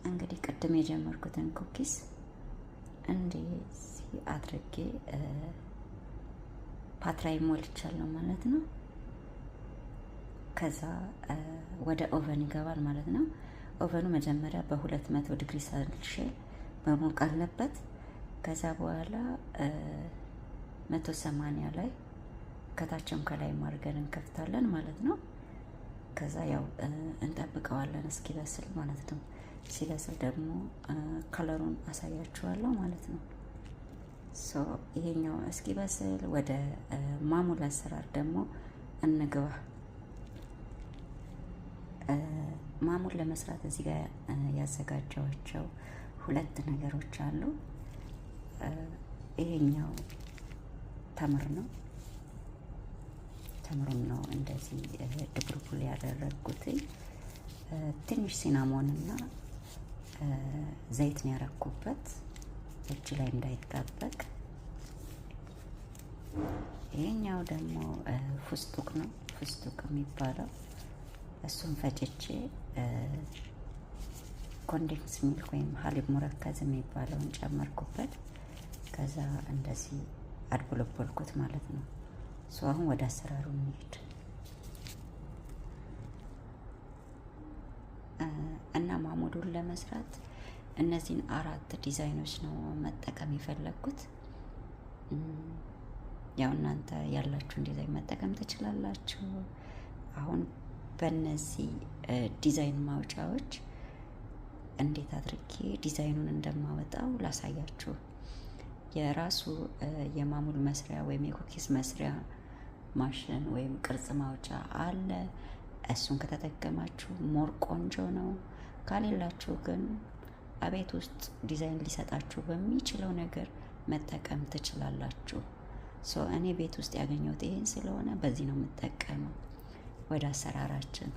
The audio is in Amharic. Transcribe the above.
እንግዲህ ቅድም የጀመርኩትን ኩኪስ እንደዚህ አድርጌ ፓትራይ ሞልቻለሁ ማለት ነው። ከዛ ወደ ኦቨን ይገባል ማለት ነው። ኦቨኑ መጀመሪያ በ200 ዲግሪ ሴልሺየስ መሞቅ አለበት። ከዛ በኋላ 180 ላይ ከታችም ከላይ ማድረግን እንከፍታለን ማለት ነው። ከዛ ያው እንጠብቀዋለን እስኪበስል ማለት ነው። ሲበስል ደግሞ ከለሩን አሳያችኋለሁ ማለት ነው። ሶ ይሄኛው እስኪበስል ወደ ማሙል አሰራር ደግሞ እንግባ። ማሙል ለመስራት እዚህ ጋር ያዘጋጀዋቸው 2 ነገሮች አሉ። ይሄኛው ተምር ነው። ተምሩን ነው እንደዚህ ድብልብል ያደረግኩት። ትንሽ ሲናሞን እና ዘይት ነው ያረኩበት እጅ ላይ እንዳይጣበቅ። ይሄኛው ደግሞ ፍስቱቅ ነው፣ ፍስቱቅ የሚባለው እሱን ፈጭቼ ኮንዴንስ ሚልክ ወይም ሀሊብ ሙረከዝ የሚባለውን ጨመርኩበት። ከዛ እንደዚህ አድቦለቦልኩት ማለት ነው። ሶ አሁን ወደ አሰራሩ እንሂድ እና ማሙሉን ለመስራት እነዚህን 4 ዲዛይኖች ነው መጠቀም የፈለግኩት። ያው እናንተ ያላችሁን ዲዛይን መጠቀም ትችላላችሁ። አሁን በእነዚህ ዲዛይን ማውጫዎች እንዴት አድርጌ ዲዛይኑን እንደማወጣው ላሳያችሁ። የራሱ የማሙል መስሪያ ወይም የኩኪስ መስሪያ ማሽን ወይም ቅርጽ ማውጫ አለ። እሱን ከተጠቀማችሁ ሞር ቆንጆ ነው። ካሌላችሁ ግን አቤት ውስጥ ዲዛይን ሊሰጣችሁ በሚችለው ነገር መጠቀም ትችላላችሁ። ሶ እኔ ቤት ውስጥ ያገኘሁት ይሄን ስለሆነ በዚህ ነው የምጠቀመው። ወደ አሰራራችን